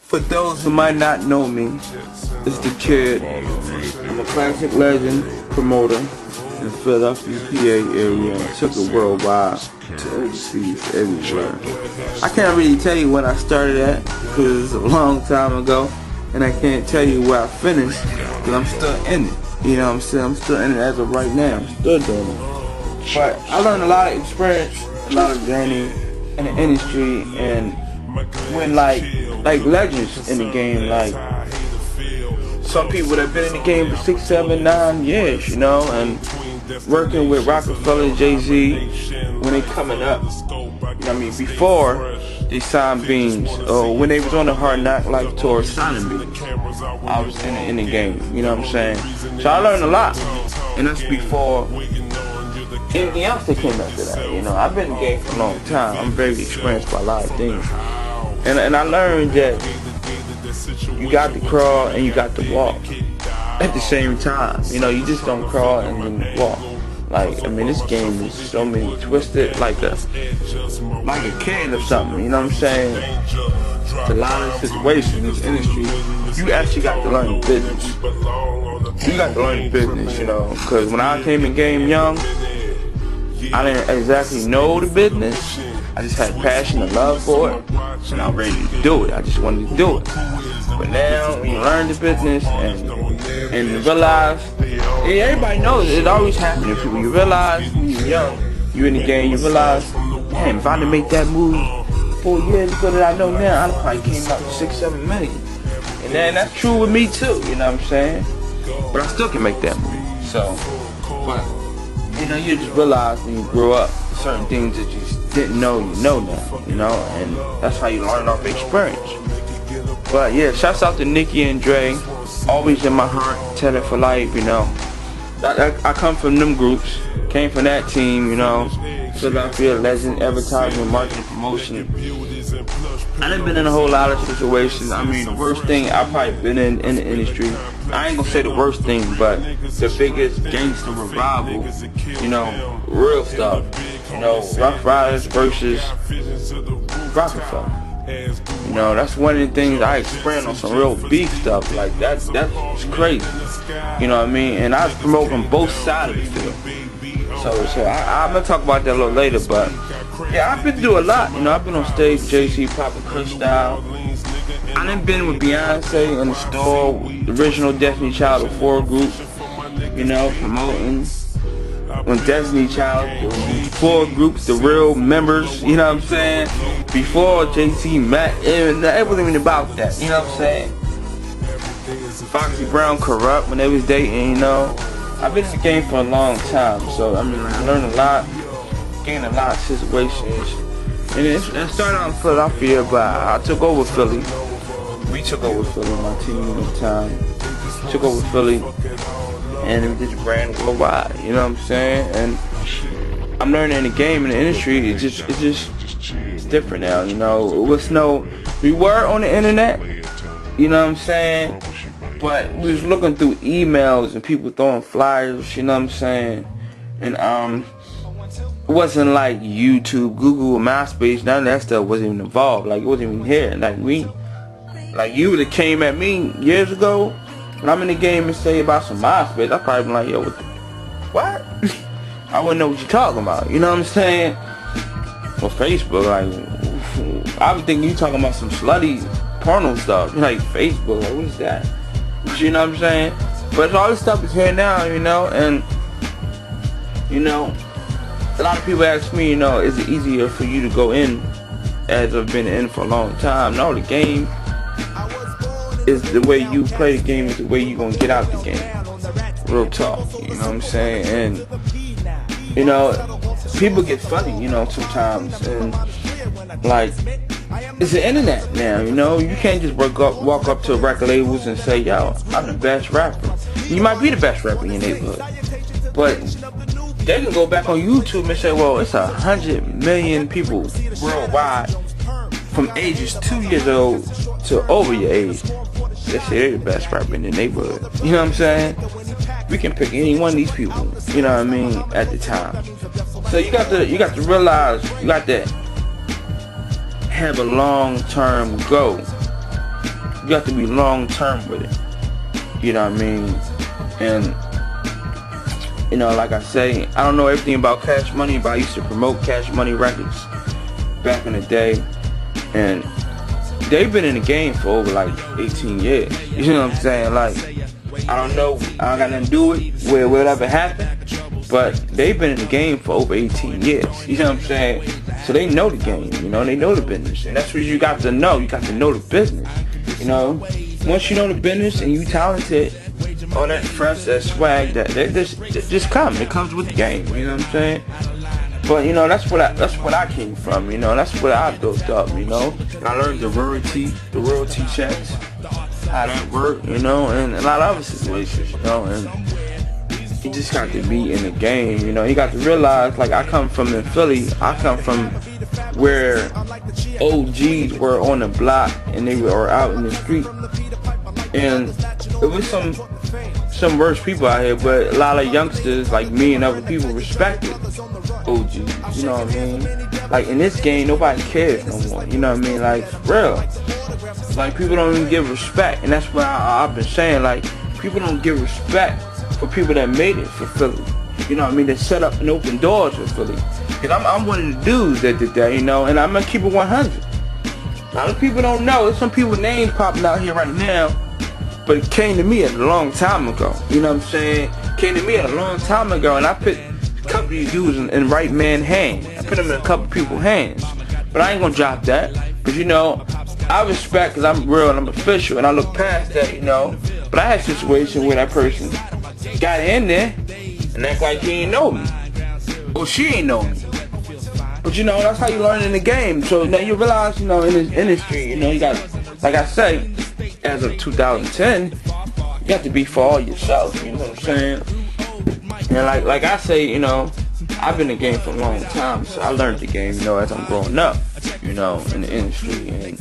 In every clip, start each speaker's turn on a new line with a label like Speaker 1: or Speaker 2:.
Speaker 1: For those who might not know me, it's the kid. I'm a classic legend promoter in the Philadelphia, PA area. Took it worldwide to overseas, everywhere. I can't really tell you when I started at because it's a long time ago, and I can't tell you where I finished because I'm still in it. You know what I'm saying? I'm still in it as of right now. I'm still doing it. But I learned a lot of experience, a lot of journey in the industry, and when like legends in the game, like some people that have been in the game for 6, 7, 9 years, you know, and working with Rockefeller, Jay-Z when they coming up. You know what I mean? Before they signed Beans, or when they was on the Hard Knock Life tour signing Beans, I was in the game. You know what I'm saying? So I learned a lot, and that's before anything else that came after that. You know, I've been in the game for a long time. I'm very experienced by a lot of things. And I learned that you got to crawl and you got to walk at the same time. You know, you just don't crawl and then walk. Like, I mean, this game is so many twisted, like a can of something. You know what I'm saying? It's a lot of situations in this industry. You actually got to learn the business. You got to learn the business, you know, because when I came in game young, I didn't exactly know the business. I just had passion and love for it, and I was ready to do it. I just wanted to do it. But now, when you learn the business and realize, everybody knows it always happens to people. You realize when you're young, you're in the game, you realize, damn, if I didn't make that move 4 years ago that I know now, I'd probably came out to 6, 7 million. And then that's true with me too, you know what I'm saying? But I still can make that move. So, but you know, you just realize when you grow up, certain things that you didn't know you know now, you know, and that's how you learn off experience. But yeah, shouts out to Nikki and Dre, always in my heart, Tenant for life, you know. I come from them groups, came from that team, you know, Philadelphia Legend, advertising, marketing, promotion. I done been in a whole lot of situations. I mean, the worst thing I've probably been in the industry, I ain't gonna say the worst thing, but the biggest gangster revival, you know, real stuff, you know, Rough Riders versus Rockefeller. You know, that's one of the things I experienced on some real beef stuff. Like that's crazy. You know what I mean? And I was promoting both sides of the field. So I'm gonna talk about that a little later. But yeah, I've been through a lot. You know, I've been on stage, JC, Papa Kush style. I done been with Beyonce in the store, the original Destiny Child of 4 group. You know, promoting. When Destiny Child, the 4 groups, the real members, you know what I'm saying? Before JC met, it wasn't even about that, you know what I'm saying? Foxy Brown Corrupt when they was dating, you know? I've been in the game for a long time, so I mean, I learned a lot, gained a lot of situations. And it started out in Philadelphia, but I took over Philly. We took over Philly, my team at the time. Took over Philly. And we just ran worldwide, you know what I'm saying? And I'm learning the game in the industry. It's just different now, you know. We were on the internet, you know what I'm saying? But we was looking through emails and people throwing flyers, you know what I'm saying? And it wasn't like YouTube, Google, MySpace. None of that stuff wasn't even involved. Like, it wasn't even here. Like you would have came at me years ago. When I'm in the game and say about some MySpace, I'd probably be like, yo, what? I wouldn't know what you're talking about, you know what I'm saying? Or Facebook, like, I was thinking you talking about some slutty porno stuff. You're like, Facebook, like, what is that? You know what I'm saying? But all this stuff is here now, you know, and, you know, a lot of people ask me, you know, is it easier for you to go in as I've been in for a long time? No, the game is the way you play the game, is the way you're gonna get out the game. Real talk, you know what I'm saying? And, you know, people get funny, you know, sometimes. And, like, it's the internet now, you know? You can't just walk up to record labels and say, yo, I'm the best rapper. You might be the best rapper in your neighborhood. But they can go back on YouTube and say, well, it's 100 million people worldwide from ages 2 years old to over your age. They say they're the best rapper in the neighborhood. You know what I'm saying? We can pick any one of these people, you know what I mean, at the time. So you got to realize, you got to have a long-term goal. You have to be long term with it. You know what I mean? And you know, like I say, I don't know everything about Cash Money, but I used to promote Cash Money Records back in the day, and they've been in the game for over like 18 years. You know what I'm saying? Like, I don't know, I don't got nothing to do with where whatever happened, but they've been in the game for over 18 years. You know what I'm saying? So they know the game, you know, they know the business, and that's what you got to know. You got to know the business. You know, once you know the business and you talented, all that fresh, that swag, that just come. It comes with the game. You know what I'm saying? But you know, that's what I came from. You know, that's what I built up. You know, and I learned the royalty checks, how that worked. You know, and a lot of other situations. You know, and you just got to be in the game. You know, you got to realize, like, I come from in Philly. I come from where OGs were on the block and they were out in the street, and it was some worse people out here, but a lot of youngsters like me and other people respected OGs. You know what I mean? Like, in this game, nobody cares no more. You know what I mean? Like, for real. Like, people don't even give respect, and that's what I've been saying. Like, people don't give respect for people that made it for Philly. You know what I mean? That set up and opened doors for Philly. Cause I'm one of the dudes that did that, you know, and I'm gonna keep it 100. A lot of people don't know. There's some people's names popping out here right now, but it came to me a long time ago. You know what I'm saying? Came to me a long time ago, and I put a couple of these dudes in right man hands. I put them in a couple people's hands, but I ain't gonna drop that, cause you know, I respect, cause I'm real and I'm official, and I look past that, you know. But I had a situation where that person got in there and act like he ain't know me, or she ain't know me. But you know, that's how you learn in the game. So now you realize, you know, in this industry, you know, you got, like I say, as of 2010, you got to be for all yourself. You know what I'm saying? And like I say, you know, I've been in the game for a long time, so I learned the game, you know, as I'm growing up, you know, in the industry and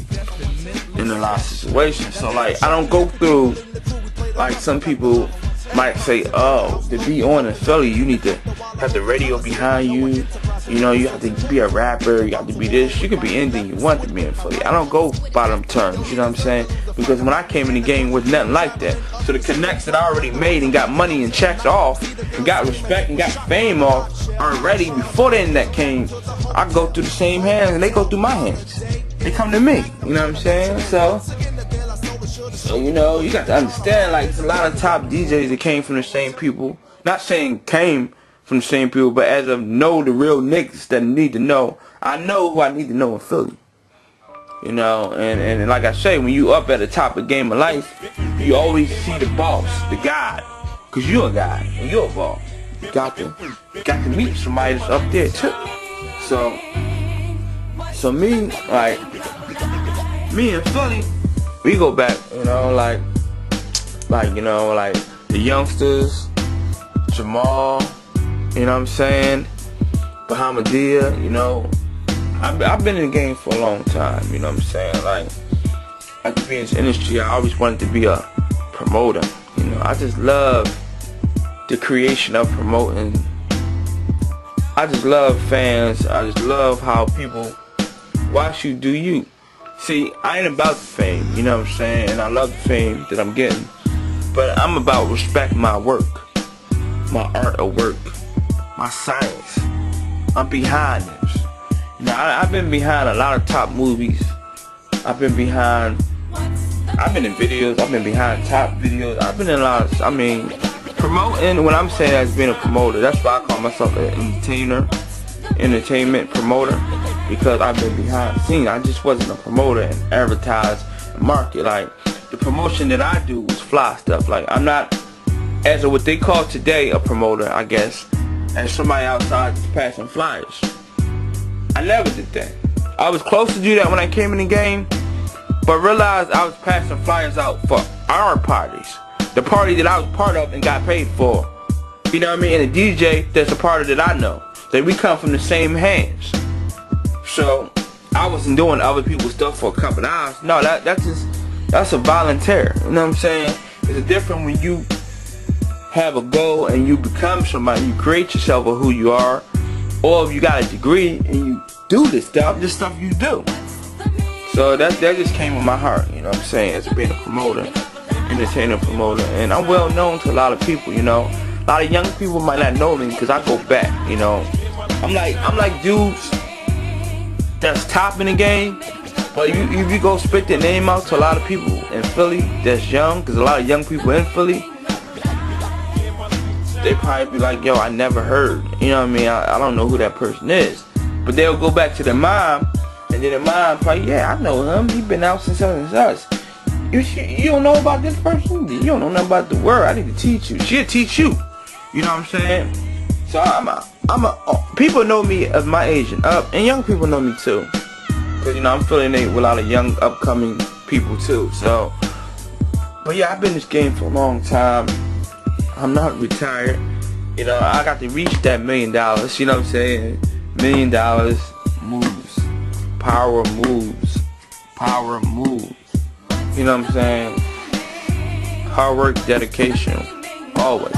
Speaker 1: in a lot of situations. So like, I don't go through, like some people might say, oh, to be on in Philly, you need to have the radio behind you. You know, you have to be a rapper, you have to be this. You could be anything you want to be in Philly. I don't go by them terms, you know what I'm saying? Because when I came in the game, it was nothing like that. So the connects that I already made and got money and checks off, and got respect and got fame off already before the internet came, I go through the same hands and they go through my hands. They come to me, you know what I'm saying? So you know, you got to understand, like, there's a lot of top DJs that came from the same people. Not saying came from the same people, but as of know the real niggas that need to know. I know who I need to know in Philly. You know, and like I say, when you up at the top of game of life, you always see the boss, the guy. Cause you're a guy, and you're a boss. You got to meet somebody that's up there too. So me, like, me and Philly, we go back, you know, like, you know, like the youngsters, Jamal, you know what I'm saying, Bahamadia, you know, I've been in the game for a long time, you know what I'm saying, like to be in this industry, I always wanted to be a promoter, you know, I just love the creation of promoting. I just love fans, I just love how people watch you do you. See, I ain't about the fame, you know what I'm saying, and I love the fame that I'm getting, but I'm about respecting my work, my art of work, my science. I'm behind this. You know, I've been behind a lot of top movies. I've been in videos, I've been behind top videos, I've been in a lot of, I mean, promoting, when I'm saying as being a promoter, that's why I call myself an entertainment promoter, because I've been behind the scenes. I just wasn't a promoter and advertise and market. Like, the promotion that I do was fly stuff. Like, I'm not, as of what they call today, a promoter, I guess, and somebody outside just passing flyers. I never did that. I was close to do that when I came in the game, but realized I was passing flyers out for our parties. The party that I was part of and got paid for. You know what I mean? And the DJ that's a part of that I know. That we come from the same hands. So I wasn't doing other people's stuff for a couple of hours. No, that's a volunteer. You know what I'm saying? It's different when you have a goal and you become somebody. You create yourself of who you are. Or if you got a degree and you do this stuff you do. So that just came with my heart, you know what I'm saying, as being a promoter, entertainer promoter. And I'm well known to a lot of people, you know. A lot of young people might not know me because I go back, you know. I'm like dudes that's top in the game, but if you go spit their name out to a lot of people in Philly that's young, because a lot of young people in Philly, they probably be like, yo, I never heard, you know what I mean, I don't know who that person is. But they'll go back to their mom, and then their mom probably, yeah, I know him, he been out since such and such. You don't know about this person? You don't know nothing about the word. I need to teach you. She'll teach you. You know what I'm saying? So people know me of my age and up, and young people know me too. Cause you know I'm affiliated with a lot of young upcoming people too. So, but yeah, I've been in this game for a long time. I'm not retired. You know, I got to reach that $1 million. You know what I'm saying? $1 million moves, power moves, power moves. You know what I'm saying? Hard work, dedication, always.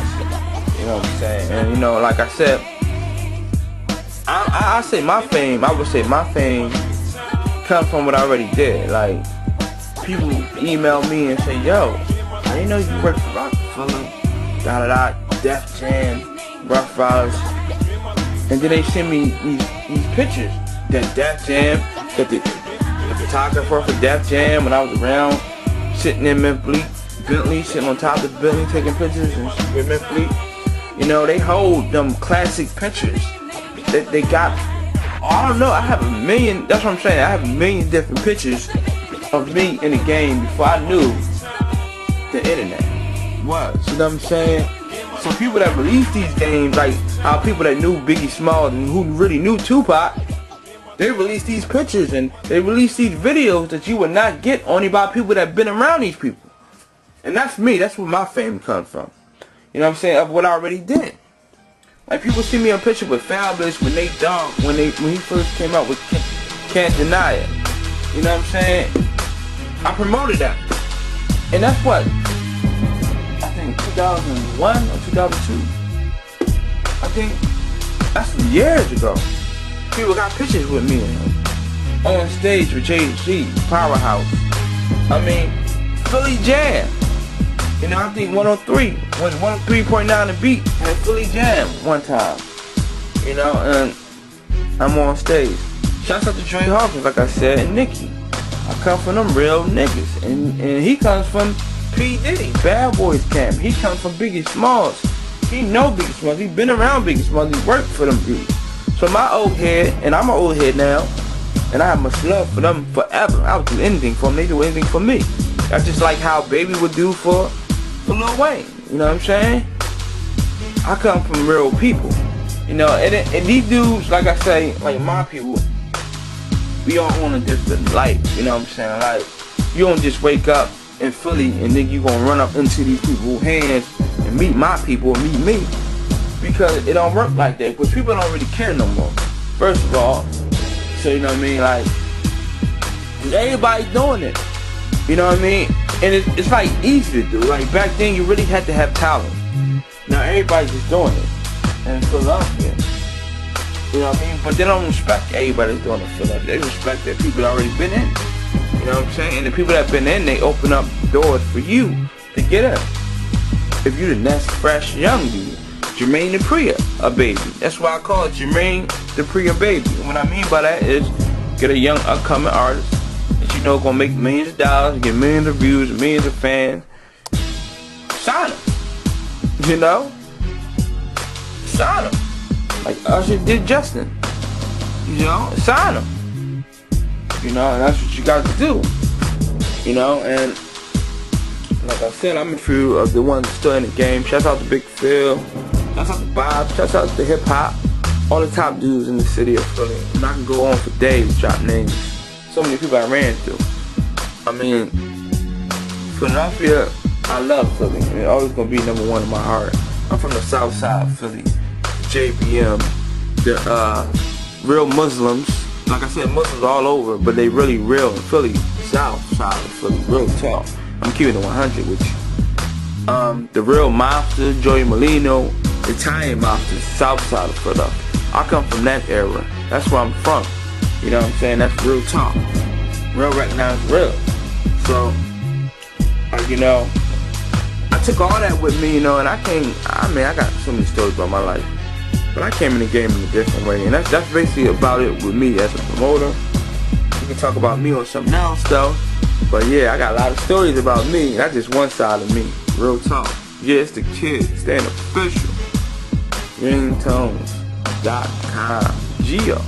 Speaker 1: You know what I'm saying? And you know, like I said, I say my fame, I would say my fame comes from what I already did. Like, people email me and say, yo, I didn't know you worked for Rockefeller, Def Jam, Rough Riders. And then they send me these pictures that Def Jam, that the photographer for Def Jam when I was around, sitting in Bentley, sitting on top of the building taking pictures and with Bentley. You know, they hold them classic pictures that they got. I don't know, I have 1 million, that's what I'm saying, I have 1 million different pictures of me in the game before I knew the internet was. You know what I'm saying? So people that release these games, like how people that knew Biggie Smalls and who really knew Tupac, they release these pictures and they release these videos that you would not get only by people that been around these people. And that's me. That's where my fame comes from. You know what I'm saying? Of what I already did. Like people see me on picture with Fabulous when they dunk, when he first came out with Can't Deny It. You know what I'm saying? I promoted that. And that's what? I think 2001 or 2002. I think that's years ago. People got pictures with me and him. On stage with JC, Powerhouse. I mean, Philly Jam. You know, I think 103, when 103.9 the beat had Philly Jam one time. You know, and I'm on stage. Shouts out to Trey Hawkins, like I said, and Nicki. I come from them real niggas. And he comes from P. Diddy, Bad Boys Camp. He comes from Biggie Smalls. He know Biggie Smalls. He been around Biggie Smalls. He worked for them dudes. So my old head, and I'm an old head now, and I have much love for them forever. I would do anything for them. They do anything for me. That's just like how Baby would do for Lil Wayne. You know what I'm saying? I come from real people. You know, and these dudes, like I say, like my people, we all on a different life. You know what I'm saying? Like, you don't just wake up in Philly and then you gonna run up into these people's hands and meet my people and meet me. Because it don't work like that. Because people don't really care no more. First of all. So you know what I mean? Like, everybody's doing it. You know what I mean? And it's like easy to do. Like back then you really had to have talent. Now everybody's just doing it. And Philadelphia. You know what I mean? But they don't respect everybody that's doing it in Philadelphia. They respect that people that already been in. You know what I'm saying? And the people that been in, they open up doors for you to get in. If you the next fresh young dude. Jermaine Dupri, a baby. That's why I call it Jermaine Dupri, a baby. And what I mean by that is get a young upcoming artist that you know gonna make millions of dollars, get millions of views, millions of fans. Sign him. You know? Sign him. Like Usher did Justin. You know? Sign him. You know, and that's what you got to do. You know, and like I said, I'm a few of the ones still in the game. Shout out to Big Phil. Shout out to Bob, shout out to hip hop, all the top dudes in the city of Philly. And I can go on for days, drop names. So many people I ran through. I mean, Philadelphia, I love Philly. It's always gonna be number one in my heart. I'm from the south side of Philly, JBM, the real Muslims. Like I said, Muslims all over, but they really real in Philly, south side of Philly, real talk. I'm keeping it 100 with you. The real mobster, Joey Molino, Italian mobsters, south side of Philadelphia. I come from that era. That's where I'm from. You know what I'm saying? That's real talk. You Real recognize real. So, you know, I took all that with me, you know, and I got so many stories about my life. But I came in the game in a different way, and that's basically about it with me as a promoter. We can talk about me or something else though. But yeah, I got a lot of stories about me. That's just one side of me. Real talk. Yeah, it's the kid. Staying official. Ringtones.com. Gia.